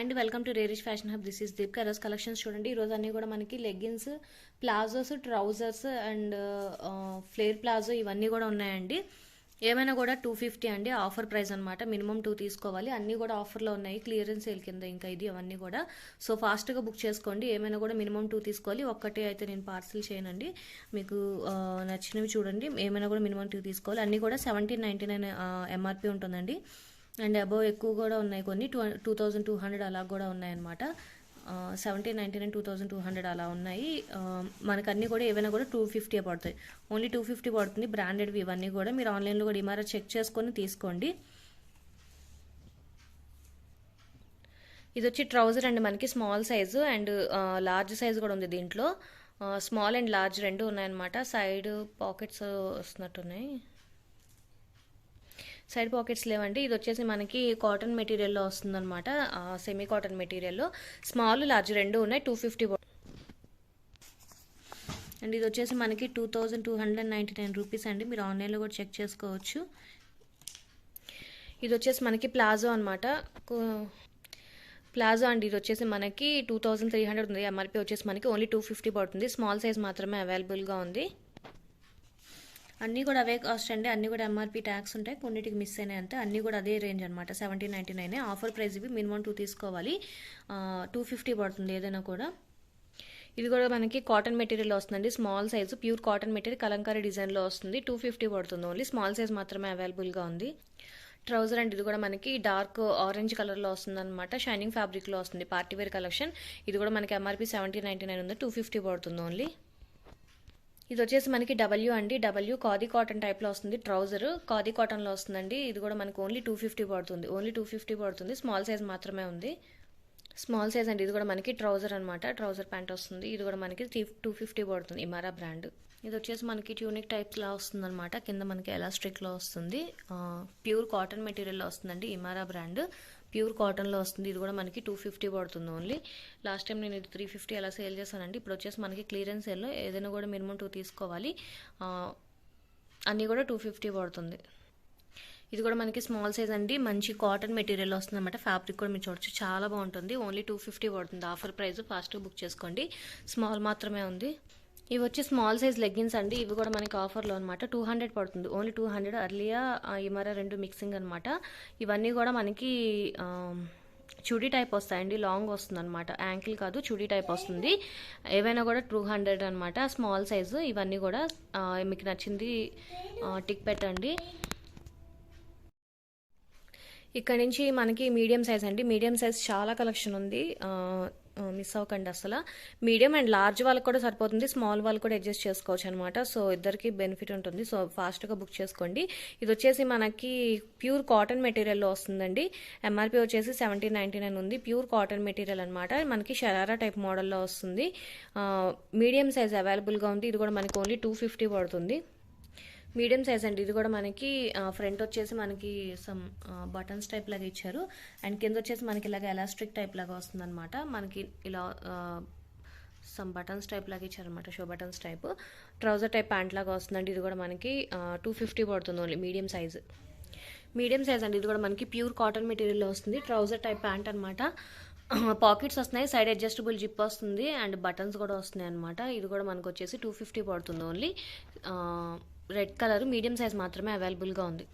Hi అండి, welcome to Rarish fashion hub. This is Deepka. ఈరోజు కలెక్షన్స్ చూడండి. ఈరోజు అన్నీ కూడా మనకి leggings, palazzos, trousers and flare palazzo ఇవన్నీ కూడా ఉన్నాయండి. ఏమైనా కూడా 250 అండి, ఆఫర్ ప్రైస్ అనమాట. మినిమం 2 తీసుకోవాలి. అన్నీ కూడా ఆఫర్లో ఉన్నాయి, క్లియరెన్స్ సేల్ కింద. ఇంకా ఇది అవన్నీ కూడా సో ఫాస్ట్గా బుక్ చేసుకోండి. ఏమైనా కూడా మినిమం 2 తీసుకోవాలి. ఒక్కటే అయితే నేను పార్సిల్ చేయనండి. మీకు నచ్చినవి చూడండి. ఏమైనా కూడా మినిమం 2 తీసుకోవాలి. అన్నీ కూడా 1799 ఎంఆర్పి ఉంటుందండి. అండ్ అబోవ్ ఎక్కువ కూడా ఉన్నాయి, కొన్ని 2200 అలా కూడా ఉన్నాయన్నమాట. 1799, 2200 అలా ఉన్నాయి. మనకు అన్నీ కూడా ఏవైనా కూడా 250 పడతాయి. ఓన్లీ 250 పడుతుంది. బ్రాండెడ్వి ఇవన్నీ కూడా మీరు ఆన్లైన్లో కూడా ఇమారా చెక్ చేసుకొని తీసుకోండి. ఇది వచ్చి ట్రౌజర్ అండి, మనకి small size and large size కూడా ఉంది దీంట్లో. స్మాల్ అండ్ లార్జ్ రెండు ఉన్నాయన్నమాట. సైడ్ పాకెట్స్ వస్తున్నట్టున్నాయి, సైడ్ పాకెట్స్ లేవండి. ఇది వచ్చేసి మనకి కాటన్ మెటీరియల్లో వస్తుందన్నమాట. సెమీ కాటన్ మెటీరియల్లో స్మాల్ లార్జ్ రెండు ఉన్నాయి. 250 అండ్ ఇది వచ్చేసి మనకి 2299 రూపీస్ అండి. మీరు ఆన్లైన్లో కూడా చెక్ చేసుకోవచ్చు. ఇది వచ్చేసి మనకి ప్లాజో అనమాట. ప్లాజో అండి, ఇది వచ్చేసి మనకి 2300 ఉంది. ఎంఆర్పీ వచ్చేసి మనకి ఓన్లీ 250 పడుతుంది. స్మాల్ సైజ్ మాత్రమే అవైలబుల్గా ఉంది. అన్నీ కూడా అవే కాస్ట్ అండి. అన్నీ కూడా ఎంఆర్పీ ట్యాక్స్ ఉంటాయి, కొన్నిటికి మిస్ అయినాయి అంతే. అన్నీ కూడా అదే రేంజ్ అనమాట. 1799 ఆఫర్ ప్రైస్. ఇవి మినిమం 2 తీసుకోవాలి. 250 పడుతుంది ఏదైనా కూడా. ఇది కూడా మనకి కాటన్ మెటీరియల్లో వస్తుందండి. Small size pure cotton material, Kalamkari డిజైన్లో వస్తుంది. 250 పడుతుంది. ఓన్లీ స్మాల్ సైజ్ మాత్రమే అవైలబుల్గా ఉంది. ట్రౌజర్ అండి, ఇది కూడా మనకి డార్క్ ఆరెంజ్ కలర్లో వస్తుంది అనమాట. షైనింగ్ ఫ్యాబ్రిక్లో వస్తుంది, పార్టీవేర్ కలెక్షన్. ఇది కూడా మనకి ఎంఆర్పీ 1799 ఉంది. 250 పడుతుంది ఓన్లీ. ఇది వచ్చేసి మనకి డబ్ల్యూ అండి. డబ్ల్యూ ఖాదీ కాటన్ టైప్లో వస్తుంది. ట్రౌజర్ ఖాదీ కాటన్లో వస్తుందండి. ఇది కూడా మనకి ఓన్లీ 250 పడుతుంది. ఓన్లీ 250 పడుతుంది. స్మాల్ సైజ్ మాత్రమే ఉంది. స్మాల్ సైజ్ అండి. ఇది కూడా మనకి ట్రౌజర్ అనమాట. ట్రౌజర్ ప్యాంట్ వస్తుంది. ఇది కూడా మనకి 250 పడుతుంది. ఇమారా బ్రాండ్. ఇది వచ్చేసి మనకి ట్యూనిక్ టైప్లా వస్తుంది అనమాట. కింద మనకి ఎలాస్టిక్లో వస్తుంది. ప్యూర్ కాటన్ మెటీరియల్లో వస్తుందండి. ఇమారా బ్రాండ్ ప్యూర్ కాటన్లో వస్తుంది. ఇది కూడా మనకి 250 పడుతుంది ఓన్లీ. లాస్ట్ టైం నేను ఇది 350 అలా సేల్ చేశానండి. ఇప్పుడు వచ్చేసి మనకి క్లియరెన్స్ సేల్లో ఏదైనా కూడా మినిమం 2 తీసుకోవాలి. అన్నీ కూడా 250 పడుతుంది. ఇది కూడా మనకి స్మాల్ సైజ్ అండి. మంచి కాటన్ మెటీరియల్ వస్తుంది అనమాట. ఫ్యాబ్రిక్ కూడా మీరు చూడొచ్చు, చాలా బాగుంటుంది. ఓన్లీ 250 పడుతుంది. Offer price. ఫాస్ట్గా బుక్ చేసుకోండి. స్మాల్ మాత్రమే ఉంది. ఇవి వచ్చి స్మాల్ సైజ్ లెగ్గిన్స్ అండి. ఇవి కూడా మనకి ఆఫర్లో అనమాట. 200 పడుతుంది. ఓన్లీ 200. అర్లియా ఇమారా రెండు మిక్సింగ్ అనమాట. ఇవన్నీ కూడా మనకి చుడీ టైప్ వస్తాయండి. లాంగ్ వస్తుంది అనమాట. యాంకిల్ కాదు, చుడీ టైప్ వస్తుంది. ఏవైనా కూడా 200 అనమాట. స్మాల్ సైజు ఇవన్నీ కూడా. మీకు నచ్చింది టిక్ పెట్టండి. ఇక్కడ నుంచి మనకి మీడియం సైజ్ అండి. మీడియం సైజ్ చాలా కలెక్షన్ ఉంది, మిస్ అవ్వకండి అసలు. మీడియం అండ్ లార్జ్ వాళ్ళకి కూడా సరిపోతుంది. స్మాల్ వాళ్ళు కూడా అడ్జస్ట్ చేసుకోవచ్చు అనమాట. సో ఇద్దరికి బెనిఫిట్ ఉంటుంది. సో ఫాస్ట్గా బుక్ చేసుకోండి. ఇది వచ్చేసి మనకి ప్యూర్ కాటన్ మెటీరియల్లో వస్తుందండి. ఎంఆర్పీ వచ్చేసి 1799 ఉంది. ప్యూర్ కాటన్ మెటీరియల్ అనమాట. మనకి షరారా టైప్ మోడల్లో వస్తుంది. మీడియం సైజ్ అవైలబుల్గా ఉంది. ఇది కూడా మనకి ఓన్లీ 250 పడుతుంది. మీడియం సైజ్ అండి. ఇది కూడా మనకి ఫ్రంట్ వచ్చేసి మనకి సమ్ బటన్స్ టైప్ లాగా ఇచ్చారు. అండ్ కింద వచ్చేసి మనకి ఇలాగ ఎలాస్టిక్ టైప్ లాగా వస్తుంది అనమాట. మనకి ఇలా సమ్ బటన్స్ టైప్ లాగా ఇచ్చారనమాట. Show buttons type. Trouser type pant లాగా వస్తుందండి. ఇది కూడా మనకి 250 పడుతుంది only. Medium size. Medium size అండి. ఇది కూడా మనకి ప్యూర్ కాటన్ మెటీరియల్లో వస్తుంది. ట్రౌజర్ టైప్ ప్యాంట్ అనమాట. పాకెట్స్ వస్తున్నాయి, సైడ్ అడ్జస్టబుల్ జిప్ వస్తుంది అండ్ బటన్స్ కూడా వస్తున్నాయి అనమాట. ఇది కూడా మనకు వచ్చేసి 250 పడుతుంది only. Red colour medium size మాత్రమే అవైలబుల్గా ఉంది.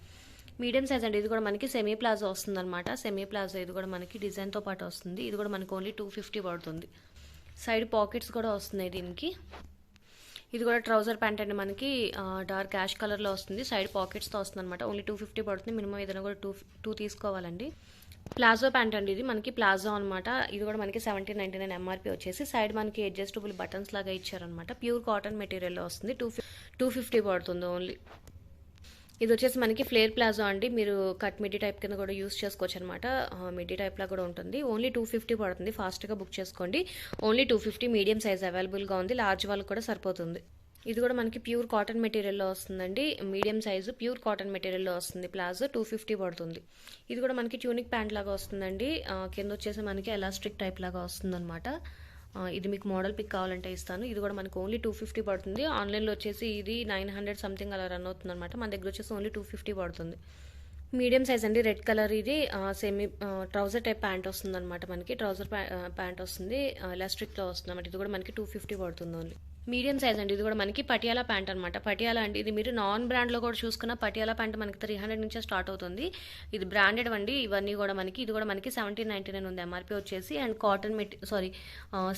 మీడియం సైజ్ అండి. ఇది కూడా మనకి సెమీ ప్లాజో వస్తుంది అనమాట. సెమీ ప్లాజో ఇది కూడా మనకి డిజైన్తో పాటు వస్తుంది. ఇది కూడా మనకి ఓన్లీ 250 పడుతుంది. సైడ్ పాకెట్స్ కూడా వస్తున్నాయి దీనికి. ఇది కూడా ట్రౌజర్ ప్యాంట్ అండి. మనకి డార్క్ యాష్ కలర్లో వస్తుంది. సైడ్ పాకెట్స్తో వస్తుంది అనమాట. ఓన్లీ 250 పడుతుంది. మినిమం ఏదైనా కూడా 2 తీసుకోవాలండి. ప్లాజో ప్యాంట్ అండి. ఇది మనకి ప్లాజో అనమాట. ఇది కూడా మనకి 1799 ఎంఆర్పీ వచ్చేసి. సైడ్ మనకి అడ్జస్టబుల్ బటన్స్ లాగా ఇచ్చారనమాట. ప్యూర్ కాటన్ మెటీరియల్లో వస్తుంది. 250 పడుతుంది ఓన్లీ. ఇది వచ్చేసి మనకి ఫ్లేర్ ప్లాజో అండి. మీరు కట్ మిడ్డీ టైప్ కింద కూడా యూస్ చేసుకోవచ్చు అనమాట. మిడ్డీ టైప్లా కూడా ఉంటుంది. ఓన్లీ 250 పడుతుంది. ఫాస్ట్గా బుక్ చేసుకోండి. ఓన్లీ 250. మీడియం సైజ్ అవైలబుల్గా ఉంది. లార్జ్ వాళ్ళకి కూడా సరిపోతుంది. ఇది కూడా మనకి ప్యూర్ కాటన్ మెటీరియల్లో వస్తుందండి. మీడియం సైజు ప్యూర్ కాటన్ మెటీరియల్లో వస్తుంది. ప్లాజో 250 పడుతుంది. ఇది కూడా మనకి ట్యూనిక్ ప్యాంట్ లాగా వస్తుందండి. కింద వచ్చేసి మనకి ఎలాస్టిక్ టైప్ లాగా వస్తుందన్నమాట. ఇది మీకు మోడల్ పిక్ కావాలంటే ఇస్తాను. ఇది కూడా మనకు ఓన్లీ 250 పడుతుంది. ఆన్లైన్లో వచ్చేసి ఇది 900 సంథింగ్ అలా రన్ అవుతుంది అనమాట. మన దగ్గర వచ్చేసి ఓన్లీ 250 పడుతుంది. మీడియం సైజ్ అండి, రెడ్ కలర్. ఇది సెమీ ట్రౌజర్ టైప్ ప్యాంట్ వస్తుంది అనమాట. మనకి ట్రౌజర్ ప్యాంట్ వస్తుంది, ఎలాస్టిక్లో వస్తుంది అనమాట. ఇది కూడా మనకి 250 పడుతుంది ఓన్లీ. మీడియం సైజ్ అండి, ఇది కూడా మనకి పటియాలా ప్యాంట్ అనమాట. పటియాలా అండి, ఇది మీరు నాన్ బ్రాండ్లో కూడా చూసుకున్న పటియాలా ప్యాంట్ మనకి 300 నుంచే స్టార్ట్ అవుతుంది. ఇది బ్రాండెడ్ అండి. ఇవన్నీ కూడా మనకి, ఇది కూడా మనకి 1799 ఉంది ఎంఆర్పీ వచ్చేసి. అండ్ కాటన్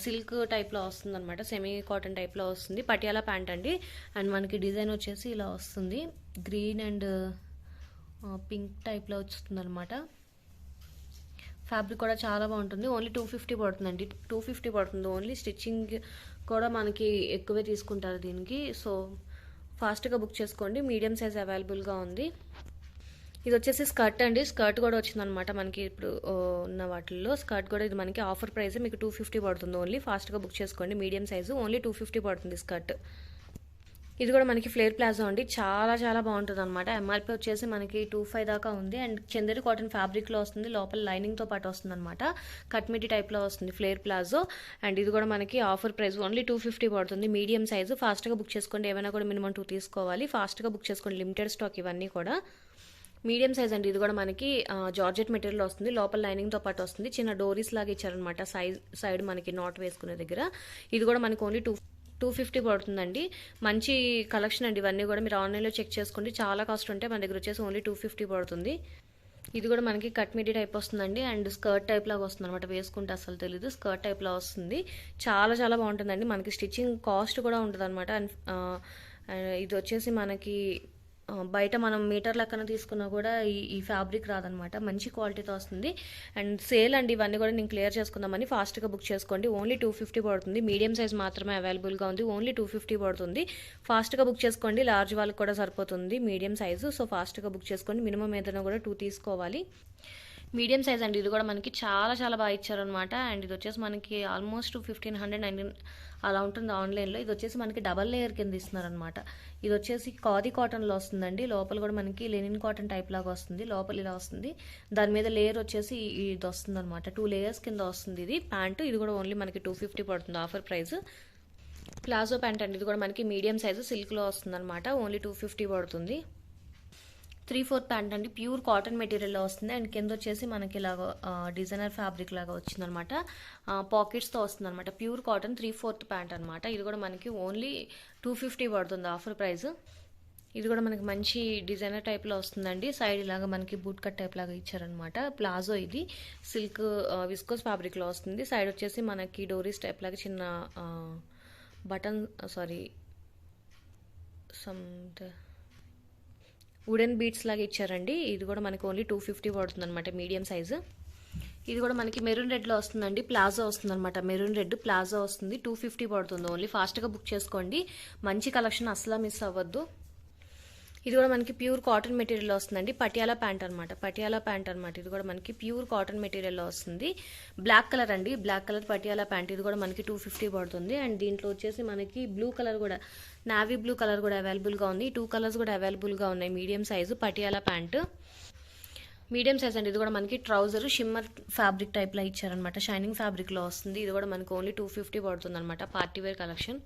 సిల్క్ టైప్లో వస్తుంది అనమాట. సెమీ కాటన్ టైప్లో వస్తుంది. పటియాలా ప్యాంట్ అండి. అండ్ మనకి డిజైన్ వచ్చేసి ఇలా వస్తుంది, గ్రీన్ అండ్ పింక్ టైప్లో వస్తుంది అనమాట. ఫ్యాబ్రిక్ కూడా చాలా బాగుంటుంది. ఓన్లీ 250 పడుతుందండి, 250 పడుతుంది ఓన్లీ. స్టిచ్చింగ్ కూడా మనకి ఎక్కువే తీసుకుంటారు దీనికి. సో ఫాస్ట్గా బుక్ చేసుకోండి. మీడియం సైజ్ అవైలబుల్గా ఉంది. ఇది వచ్చేసి స్కర్ట్ అండి. స్కర్ట్ కూడా వచ్చిందనమాట మనకి ఇప్పుడు ఉన్న వాటిల్లో. స్కర్ట్ కూడా ఇది మనకి ఆఫర్ ప్రైస్, మీకు 250 పడుతుంది ఓన్లీ. ఫాస్ట్గా బుక్ చేసుకోండి. మీడియం సైజు ఓన్లీ 250 పడుతుంది స్కర్ట్. ఇది కూడా మనకి ఫ్లేర్ ప్లాజో అండి. చాలా చాలా బాగుంటుంది అనమాట. ఎంఆర్పీ వచ్చేసి మనకి 25 దాకా ఉంది. అండ్ చందేరి కాటన్ ఫ్యాబ్రిక్లో వస్తుంది, లోపల లైనింగ్తో పాటు వస్తుంది అనమాట. కట్మిటి టైప్లో వస్తుంది ఫ్లేర్ ప్లాజో. అండ్ ఇది కూడా మనకి ఆఫర్ ప్రైస్ ఓన్లీ 250 పడుతుంది. Medium size. ఫాస్ట్గా బుక్ చేసుకోండి. ఏమైనా కూడా మినిమం 2 తీసుకోవాలి. ఫాస్ట్గా బుక్ చేసుకోండి. లిమిటెడ్ స్టాక్ ఇవన్నీ కూడా. మీడియం సైజ్ అండి. ఇది కూడా మనకి జార్జెట్ మెటీరియల్ వస్తుంది, లోపల లైనింగ్తో పాటు వస్తుంది. చిన్న డోరీస్ లాగా ఇచ్చారనమాట సైడ్ మనకి నాట్ వేసుకునే దగ్గర. ఇది కూడా మనకి ఓన్లీ 250 పడుతుందండి. మంచి కలెక్షన్ అండి. ఇవన్నీ కూడా మీరు ఆన్లైన్లో చెక్ చేసుకోండి. చాలా కాస్ట్ ఉంటాయి. మన దగ్గర వచ్చేసి ఓన్లీ 250 పడుతుంది. ఇది కూడా మనకి కట్ మిడీ టైప్ వస్తుందండి. అండ్ స్కర్ట్ టైప్ లాగా వస్తుంది అనమాట. వేసుకుంటే అసలు తెలీదు, స్కర్ట్ టైప్ లా వస్తుంది. చాలా చాలా బాగుంటుందండి. మనకి స్టిచ్చింగ్ కాస్ట్ కూడా ఉంటుంది అనమాట. అండ్ ఇది వచ్చేసి మనకి బయట మనం మీటర్ లెక్కన తీసుకున్నా కూడా ఈ ఫ్యాబ్రిక్ రాదనమాట. మంచి క్వాలిటీతో వస్తుంది. అండ్ సేల్ అండి. ఇవన్నీ కూడా నేను క్లియర్ చేసుకుందామని ఫాస్ట్గా బుక్ చేసుకోండి. ఓన్లీ 250 పడుతుంది. మీడియం సైజ్ మాత్రమే అవైలబుల్గా ఉంది. ఓన్లీ 250 పడుతుంది. ఫాస్ట్గా బుక్ చేసుకోండి. లార్జ్ వాళ్ళకి కూడా సరిపోతుంది మీడియం సైజు. సో ఫాస్ట్గా బుక్ చేసుకోండి. మినిమం ఏదైనా కూడా 2 తీసుకోవాలి. మీడియం సైజ్ అండి. ఇది కూడా మనకి చాలా చాలా బాగా ఇచ్చారనమాట. అండ్ ఇది వచ్చేసి మనకి ఆల్మోస్ట్ 1519 అలా ఉంటుంది ఆన్లైన్లో. ఇది వచ్చేసి మనకి డబల్ లేయర్ కింద ఇస్తున్నారనమాట. ఇది వచ్చేసి ఖాదీ కాటన్లో వస్తుందండి. లోపల కూడా మనకి లెనిన్ కాటన్ టైప్ లాగా వస్తుంది. లోపల ఇలా వస్తుంది. దాని మీద లేయర్ వచ్చేసి ఇది వస్తుంది అనమాట. 2 లేయర్స్ కింద వస్తుంది ఇది ప్యాంటు. ఇది కూడా ఓన్లీ మనకి 250 పడుతుంది ఆఫర్ ప్రైస్. ప్లాజో ప్యాంట్ అండి. ఇది కూడా మనకి మీడియం సైజు సిల్క్లో వస్తుంది అనమాట. ఓన్లీ 250 పడుతుంది. 3/4 ప్యాంట్ అండి. ప్యూర్ కాటన్ మెటీరియల్లో వస్తుంది. అండ్ కింద వచ్చేసి మనకి ఇలాగ డిజైనర్ ఫ్యాబ్రిక్ లాగా వచ్చిందనమాట. పాకెట్స్తో వస్తుంది అనమాట. ప్యూర్ కాటన్ 3/4 ప్యాంట్ అనమాట. ఇది కూడా మనకి ఓన్లీ 250 పడుతుంది ఆఫర్ ప్రైస్. ఇది కూడా మనకి మంచి డిజైనర్ టైప్లో వస్తుందండి. సైడ్ ఇలాగా మనకి బూట్ కట్ టైప్ లాగా ఇచ్చారనమాట. ప్లాజో ఇది సిల్క్ విస్కోస్ ఫ్యాబ్రిక్లో వస్తుంది. సైడ్ వచ్చేసి మనకి డోరీస్ టైప్ లాగా చిన్న బటన్ వుడెన్ బీట్స్ లాగా ఇచ్చారండి. ఇది కూడా మనకి ఓన్లీ 250 పడుతుంది అనమాట. Medium size. ఇది కూడా మనకి మెరూన్ రెడ్లో వస్తుందండి. ప్లాజో వస్తుంది అనమాట. మెరూన్ రెడ్ ప్లాజో వస్తుంది. 250 పడుతుంది ఓన్లీ. ఫాస్ట్గా బుక్ చేసుకోండి. మంచి కలెక్షన్ అసలు మిస్ అవ్వద్దు. ఇది కూడా మనకి ప్యూర్ కాటన్ మెటీరియల్ వస్తుందండి. పటియాలా ప్యాంట్ అనమాట. ఇది కూడా మనకి ప్యూర్ కాటన్ మెటీరియల్లో వస్తుంది. బ్లాక్ కలర్ అండి. Black colour Patiala pant. ఇది కూడా మనకి 250 పడుతుంది. అండ్ దీంట్లో వచ్చేసి మనకి బ్లూ కలర్ కూడా, నావీ బ్లూ కలర్ కూడా అవైలబుల్గా ఉంది. 2 కలర్స్ కూడా అవైలబుల్గా ఉన్నాయి. Medium size Patiala pant. Medium size అండి. ఇది కూడా మనకి ట్రౌజర్ షిమ్మర్ ఫ్యాబ్రిక్ టైప్లో ఇచ్చారనమాట. షైనింగ్ ఫ్యాబ్రిక్లో వస్తుంది. ఇది కూడా మనకి ఓన్లీ 250 పడుతుంది అనమాట. Party wear collection.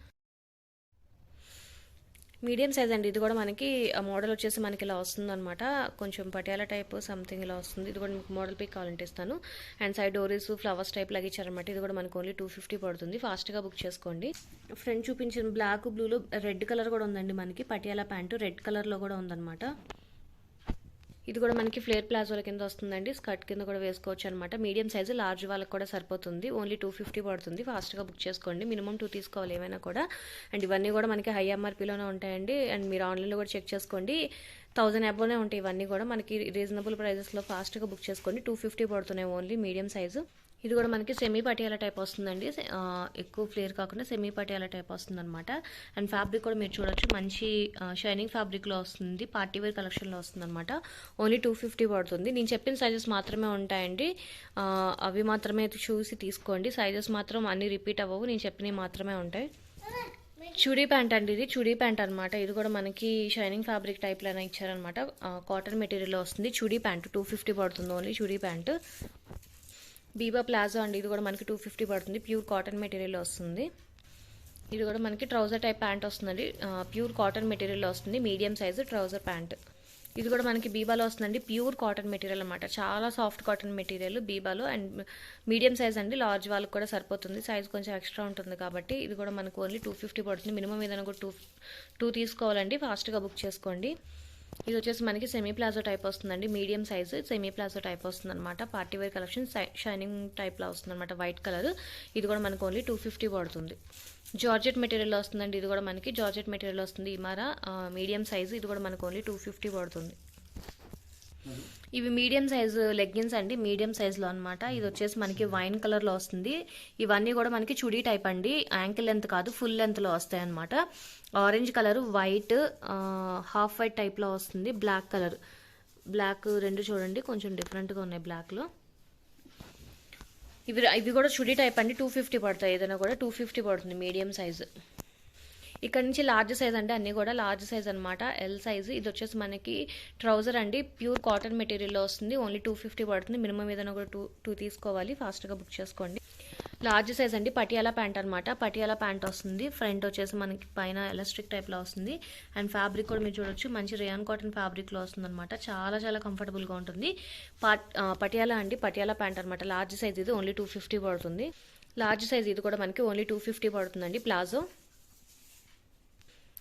Medium size అండి. ఇది కూడా మనకి మోడల్ వచ్చేసి మనకి ఇలా వస్తుంది అనమాట. కొంచెం పటియాలా టైప్ సంథింగ్ ఇలా వస్తుంది. ఇది కూడా మీకు మోడల్ పిక్ కావాలంటే ఇస్తాను. అండ్ సైడ్ డోరీస్ ఫ్లవర్స్ టైప్ లాగా ఇచ్చారనమాట. ఇది కూడా మనకి ఓన్లీ 250 పడుతుంది. ఫాస్ట్గా బుక్ చేసుకోండి. ఫ్రంట్ చూపించిన బ్లాక్ బ్లూలో రెడ్ కలర్ కూడా ఉందండి. మనకి పటియాలా ప్యాంటు రెడ్ కలర్లో కూడా ఉందన్నమాట. ఇది కూడా మనకి ఫ్లేర్ ప్లాజోల కింద వస్తుందండి. స్కర్ట్ కింద కూడా వేసుకోవచ్చు అనమాట. మీడియం సైజు లార్జ్ వాళ్ళకి కూడా సరిపోతుంది. ఓన్లీ 250 పడుతుంది. ఫాస్ట్గా బుక్ చేసుకోండి. మినిమం 2 తీసుకోవాలి ఏమైనా కూడా. అండ్ ఇవన్నీ కూడా మనకి హై ఎంఆర్పీలోనే ఉంటాయండి. అండ్ మీరు ఆన్లైన్లో కూడా చెక్ చేసుకోండి. 1000 అబోనే ఉంటాయి ఇవన్నీ కూడా. మనకి రీజనబుల్ ప్రైజెస్లో ఫాస్ట్గా బుక్ చేసుకోండి. 250 పడుతున్నాయి ఓన్లీ మీడియం సైజు. ఇది కూడా మనకి సెమీ పటియాలా టైప్ వస్తుందండి. ఎక్కువ ఫ్లేర్ కాకుండా సెమీ పటియాలా టైప్ వస్తుంది అనమాట. అండ్ ఫ్యాబ్రిక్ కూడా మీరు చూడొచ్చు. మంచి షైనింగ్ ఫ్యాబ్రిక్లో వస్తుంది. పార్టీ వేర్ కలెక్షన్లో వస్తుంది అనమాట. ఓన్లీ 250 పడుతుంది. నేను చెప్పిన సైజెస్ మాత్రమే ఉంటాయండి. అవి మాత్రమే చూసి తీసుకోండి. సైజెస్ మాత్రం అన్ని రిపీట్ అవ్వవు. నేను చెప్పినవి మాత్రమే ఉంటాయి. చుడీ ప్యాంట్ అండి. ఇది చుడీ ప్యాంట్ అనమాట. ఇది కూడా మనకి షైనింగ్ ఫ్యాబ్రిక్ టైప్ లాగా ఇచ్చారనమాట. కాటన్ మెటీరియల్లో వస్తుంది. చుడీ ప్యాంట్ 250 పడుతుంది only. Chudi pant. Biba palazzo అండి. ఇది కూడా మనకి 250 పడుతుంది. ప్యూర్ కాటన్ మెటీరియల్ వస్తుంది. ఇది కూడా మనకి ట్రౌజర్ టైప్ ప్యాంట్ వస్తుందండి. ప్యూర్ కాటన్ మెటీరియల్ వస్తుంది. Medium size trouser pant. ఇది కూడా మనకి బీబాలో వస్తుందండి. ప్యూర్ కాటన్ మెటీరియల్ అనమాట, చాలా సాఫ్ట్ కాటన్ మెటీరియల్ బీబాలో. అండ్ మీడియం సైజ్ అండి, లార్జ్ వాళ్ళకి కూడా సరిపోతుంది. సైజ్ కొంచెం ఎక్స్ట్రా ఉంటుంది కాబట్టి ఇది కూడా మనకు ఓన్లీ 250 పడుతుంది. మినిమం ఏదైనా కూడా టూ తీసుకోవాలండి, ఫాస్ట్గా బుక్ చేసుకోండి. ఇది వచ్చేసి మనకి సెమీ ప్లాజో టైప్ వస్తుందండి, medium size semi palazzo type వస్తుంది అనమాట. పార్టీ వేర్ కలెక్షన్ షైనింగ్ టైప్లో వస్తుంది అనమాట, వైట్ కలర్. ఇది కూడా మనకు ఓన్లీ 250 పడుతుంది. జార్జెట్ మెటీరియల్ వస్తుందండి, ఇది కూడా మనకి జార్జెట్ మెటీరియల్ వస్తుంది. ఇమారా మీడియం సైజ్, ఇది కూడా మనకు ఓన్లీ 250 పడుతుంది. ఇవి మీడియం సైజ్ లెగ్గిన్స్ అండి, మీడియం సైజ్లో అనమాట. ఇది వచ్చేసి మనకి వైన్ కలర్లో వస్తుంది. ఇవన్నీ కూడా మనకి చుడీ టైప్ అండి, యాంకిల్ లెంత్ కాదు, ఫుల్ లెంత్లో వస్తాయి అనమాట. Orange colour, white, half white టైప్లో వస్తుంది. బ్లాక్ కలర్, బ్లాక్ రెండు చూడండి కొంచెం డిఫరెంట్గా ఉన్నాయి బ్లాక్లో. ఇవి కూడా చుడీ టైప్ అండి, 250 పడతాయి. ఏదైనా కూడా 250 పడుతుంది మీడియం సైజు. ఇక్కడ నుంచి లార్జ్ సైజ్ అంటే అన్నీ కూడా లార్జ్ సైజ్ అనమాట, ఎల్ సైజ్. ఇది వచ్చేసి మనకి ట్రౌజర్ అండి, ప్యూర్ కాటన్ మెటీరియల్లో వస్తుంది. ఓన్లీ 250 పడుతుంది. మినిమం ఏదైనా కూడా టూ తీసుకోవాలి, ఫాస్ట్గా బుక్ చేసుకోండి. లార్జ్ సైజ్ అండి, పటియాలా ప్యాంట్ అనమాట. పటియాలా ప్యాంట్ వస్తుంది. ఫ్రంట్ వచ్చేసి మనకి పైన ఎలాస్టిక్ టైప్లో వస్తుంది. అండ్ ఫ్యాబ్రిక్ కూడా మీరు చూడొచ్చు, మంచి రేయాన్ కాటన్ ఫ్యాబ్రిక్లో వస్తుంది అనమాట. చాలా చాలా కంఫర్టబుల్గా ఉంటుంది. పటియాలా అండి, పటియాలా ప్యాంట్ అనమాట. లార్జ్ సైజ్ ఇది ఓన్లీ 250 పడుతుంది. లార్జ్ సైజ్ ఇది కూడా మనకి ఓన్లీ 250 పడుతుందండి. ప్లాజో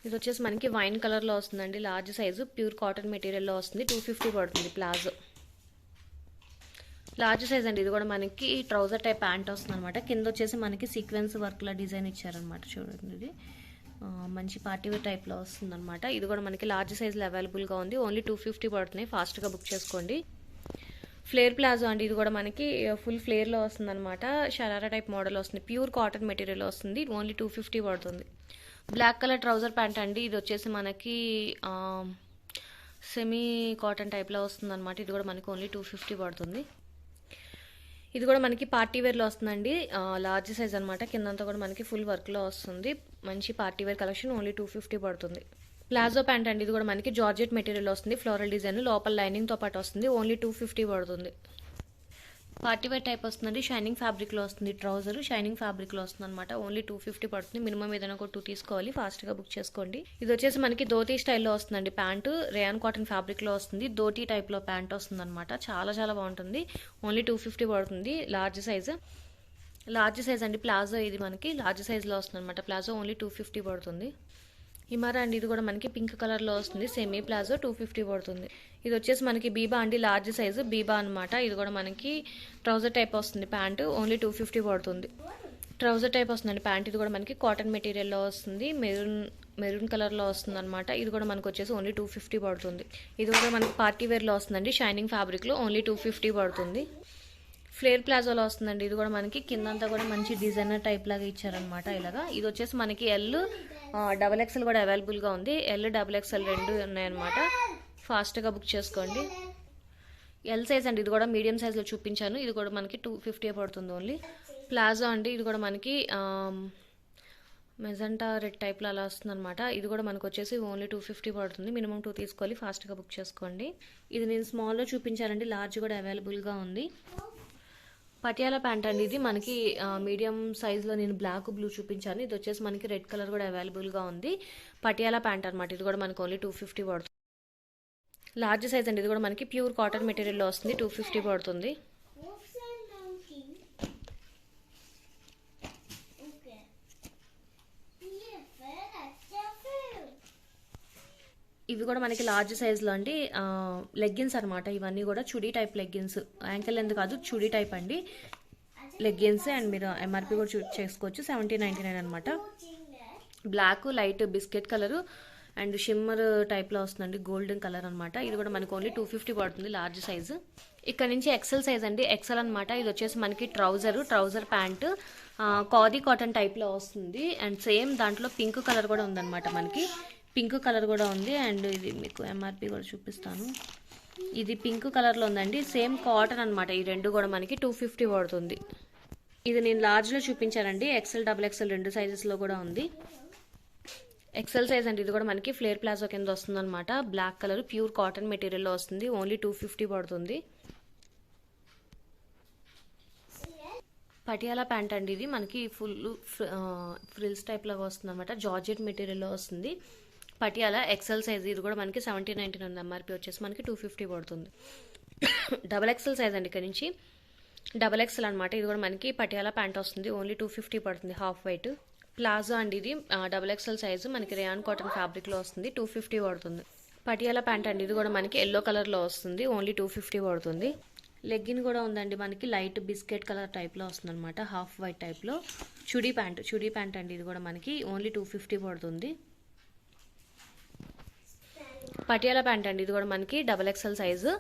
ఇది వచ్చేసి మనకి వైన్ కలర్లో వస్తుందండి, లార్జ్ సైజు, ప్యూర్ కాటన్ మెటీరియల్లో వస్తుంది. 250 పడుతుంది ప్లాజో. లార్జ్ సైజ్ అండి, ఇది కూడా మనకి ట్రౌజర్ టైప్ ప్యాంట్ వస్తుంది అనమాట. కింద వచ్చేసి మనకి సీక్వెన్స్ వర్క్లా డిజైన్ ఇచ్చారనమాట. చూడండి, ఇది మంచి పార్టీవేర్ టైప్లో వస్తుంది అనమాట. ఇది కూడా మనకి లార్జ్ సైజ్లో అవైలబుల్గా ఉంది. ఓన్లీ 250 పడుతున్నాయి, ఫాస్ట్గా బుక్ చేసుకోండి. ఫ్లేర్ ప్లాజో అండి, ఇది కూడా మనకి ఫుల్ ఫ్లేర్లో వస్తుంది అనమాట. షరారా టైప్ మోడల్ వస్తుంది, ప్యూర్ కాటన్ మెటీరియల్ వస్తుంది. ఓన్లీ 250 పడుతుంది. బ్లాక్ కలర్ ట్రౌజర్ ప్యాంట్ అండి, ఇది వచ్చేసి మనకి సెమీ కాటన్ టైప్లో వస్తుంది అనమాట. ఇది కూడా మనకి ఓన్లీ 250 పడుతుంది. ఇది కూడా మనకి పార్టీ వేర్లో వస్తుందండి, లార్జ్ సైజ్ అనమాట. కిందంతా కూడా మనకి ఫుల్ వర్క్లో వస్తుంది. మంచి పార్టీ వేర్ కలెక్షన్, ఓన్లీ 250 పడుతుంది. ప్లాజో ప్యాంట్ అండి, ఇది కూడా మనకి జార్జెట్ మెటీరియల్ వస్తుంది. ఫ్లోరల్ డిజైన్, లోపల లైనింగ్తో పాటు వస్తుంది. ఓన్లీ 250 పడుతుంది. పార్టీవేర్ టైప్ వస్తుందండి, షైనింగ్ ఫ్యాబ్రిక్లో వస్తుంది. ట్రౌజర్ షైనింగ్ ఫ్యాబ్రిక్లో వస్తుంది అనమాట. ఓన్లీ 250 పడుతుంది. మినిమం ఏదైనా ఒక 2 తీసుకోవాలి, ఫాస్ట్గా బుక్ చేసుకోండి. ఇది వచ్చేసి మనకి ధోతీ స్టైల్లో వస్తుందండి. ప్యాంటు రేయాన్ కాటన్ ఫ్యాబ్రిక్లో వస్తుంది. ధోతీ టైప్లో ప్యాంట్ వస్తుంది అనమాట. చాలా చాలా బాగుంటుంది. ఓన్లీ 250 పడుతుంది. లార్జ్ సైజ్ అండి. ప్లాజో ఇది మనకి లార్జ్ సైజ్లో వస్తుంది అనమాట. ప్లాజో ఓన్లీ 250 పడుతుంది. హిమారా అండి, ఇది కూడా మనకి పింక్ కలర్లో వస్తుంది. సెమీ ప్లాజో 250 పడుతుంది. ఇది వచ్చేసి మనకి బీబా అండి, లార్జ్ సైజు బీబా అనమాట. ఇది కూడా మనకి ట్రౌజర్ టైప్ వస్తుంది ప్యాంటు. ఓన్లీ 250 పడుతుంది. ట్రౌజర్ టైప్ వస్తుందండి ప్యాంట్. ఇది కూడా మనకి కాటన్ మెటీరియల్లో వస్తుంది. మెరూన్ కలర్లో వస్తుంది అనమాట. ఇది కూడా మనకు వచ్చేసి ఓన్లీ 250 పడుతుంది. ఇది కూడా మనకి పార్టీ వేర్లో వస్తుందండి, షైనింగ్ ఫ్యాబ్రిక్లో. ఓన్లీ 250 పడుతుంది. ఫ్లేర్ ప్లాజోలో వస్తుందండి. ఇది కూడా మనకి కిందంతా కూడా మంచి డిజైనర్ టైప్ లాగా ఇచ్చారనమాట. ఇలాగా ఇది వచ్చేసి మనకి ఎల్, XXL కూడా అవైలబుల్గా ఉంది. ఎల్, XXL రెండు ఉన్నాయన్నమాట. ఫాస్ట్గా బుక్ చేసుకోండి. ఎల్ సైజ్ అండి, ఇది కూడా మీడియం సైజ్లో చూపించాను. ఇది కూడా మనకి 250 పడుతుంది ఓన్లీ. ప్లాజో అండి, ఇది కూడా మనకి మెజంటా రెడ్ టైప్లో అలా వస్తుంది అనమాట. ఇది కూడా మనకు వచ్చేసి ఓన్లీ 250 పడుతుంది. మినిమం 2 తీసుకోవాలి, ఫాస్ట్గా బుక్ చేసుకోండి. ఇది నేను స్మాల్లో చూపించానండి, లార్జ్ కూడా అవైలబుల్గా ఉంది. పటియాలా ప్యాంట్ అండి, ఇది మనకి మీడియం సైజ్లో నేను బ్లాక్ బ్లూ చూపించాను. ఇది వచ్చేసి మనకి రెడ్ కలర్ కూడా అవైలబుల్గా ఉంది. పటియాలా ప్యాంట్ అనమాట. ఇది కూడా మనకి ఓన్లీ 250 పడుతుంది. లార్జ్ సైజ్ అండి, ఇది కూడా మనకి ప్యూర్ కాటన్ మెటీరియల్లో వస్తుంది. 250 పడుతుంది. ఇవి కూడా మనకి లార్జ్ సైజ్లో అండి, లెగ్గిన్స్ అనమాట. ఇవన్నీ కూడా chudi type leggings, ankle length కాదు, చుడీ టైప్ అండి లెగ్గిన్స్. అండ్ మీరు ఎంఆర్పి కూడా చేసుకోవచ్చు, 1799 అనమాట. Black, light biscuit colour and shimmer టైప్లో వస్తుందండి, గోల్డెన్ కలర్ అనమాట. ఇది కూడా మనకి ఓన్లీ 250 పడుతుంది, లార్జ్ సైజు. ఇక్కడ నుంచి ఎక్సెల్ సైజ్ అండి, ఎక్సెల్ అనమాట. ఇది వచ్చేసి మనకి ట్రౌజర్ ప్యాంట్ ఖాదీ కాటన్ టైప్లో వస్తుంది. అండ్ సేమ్ దాంట్లో పింక్ కలర్ కూడా ఉందన్నమాట. మనకి పింక్ కలర్ కూడా ఉంది. అండ్ ఇది మీకు ఎంఆర్పి కూడా చూపిస్తాను. ఇది పింక్ కలర్లో ఉందండి, సేమ్ కాటన్ అనమాట. ఈ రెండు కూడా మనకి 250 పడుతుంది. ఇది నేను లార్జ్లో చూపించానండి, XL, XXL రెండు సైజెస్లో కూడా ఉంది. ఎక్సెల్ సైజ్ అండి, ఇది కూడా మనకి ఫ్లేర్ ప్లాజో కింద వస్తుంది అనమాట. బ్లాక్ కలర్ ప్యూర్ కాటన్ మెటీరియల్లో వస్తుంది. ఓన్లీ 250 పడుతుంది. పటియాలా ప్యాంట్ అండి, ఇది మనకి ఫుల్ ఫ్రిల్స్ టైప్ లాగా వస్తుంది అనమాట. జార్జెట్ మెటీరియల్లో వస్తుంది. పటియాలా ఎక్సెల్ సైజ్, ఇది కూడా మనకి 17.99 ఉంది. ఎంఆర్పి వచ్చేసి మనకి 250 పడుతుంది. డబల్ ఎక్సెల్ సైజ్ అండి, ఇక్కడ నుంచి డబల్ ఎక్సెల్ అనమాట. ఇది కూడా మనకి పటియాలా ప్యాంట్ వస్తుంది, ఓన్లీ 250 పడుతుంది హాఫ్ వైట్. ప్లాజో అండి, ఇది డబల్ ఎక్సెల్ సైజు, మనకి రేయాన్ కాటన్ ఫ్యాబ్రిక్లో వస్తుంది, 250 పడుతుంది. పటియాలా ప్యాంట్ అండి, ఇది కూడా మనకి ఎల్లో కలర్లో వస్తుంది, ఓన్లీ 250 పడుతుంది. లెగ్గిన్ కూడా ఉందండి, మనకి లైట్ బిస్కెట్ కలర్ టైప్లో వస్తుంది అనమాట, హాఫ్ వైట్ టైప్లో. చుడీ ప్యాంట్ అండి, ఇది కూడా మనకి ఓన్లీ 250 పడుతుంది. పటియాలా ప్యాంట్ అండి, ఇది కూడా మనకి డబల్ ఎక్సెల్ సైజు,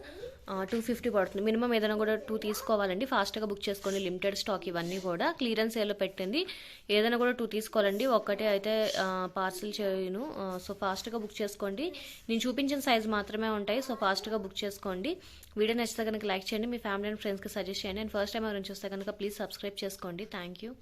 250 పడుతుంది. మినిమం ఏదైనా కూడా 2 తీసుకోవాలండి, ఫాస్ట్గా బుక్ చేసుకోండి. లిమిటెడ్ స్టాక్ ఇవన్నీ కూడా క్లియరెన్స్ సేల్లో పెట్టింది, ఏదైనా కూడా 2 తీసుకోవాలండి, ఒక్కటే అయితే పార్సిల్ చేయను. సో ఫాస్ట్గా బుక్ చేసుకోండి. నేను చూపించిన సైజ్ మాత్రమే ఉంటాయి, సో ఫాస్ట్గా బుక్ చేసుకోండి. వీడియో నచ్చితే కనుక లైక్ చేయండి, మీ ఫ్యామిలీ అండ్ ఫ్రెండ్స్కి సజెస్ట్ చేయండి. అండ్ ఫస్ట్ టైం ఎవరైనా చూస్తే కనుక ప్లీజ్ సబ్స్క్రైబ్ చేసుకోండి. Thank you.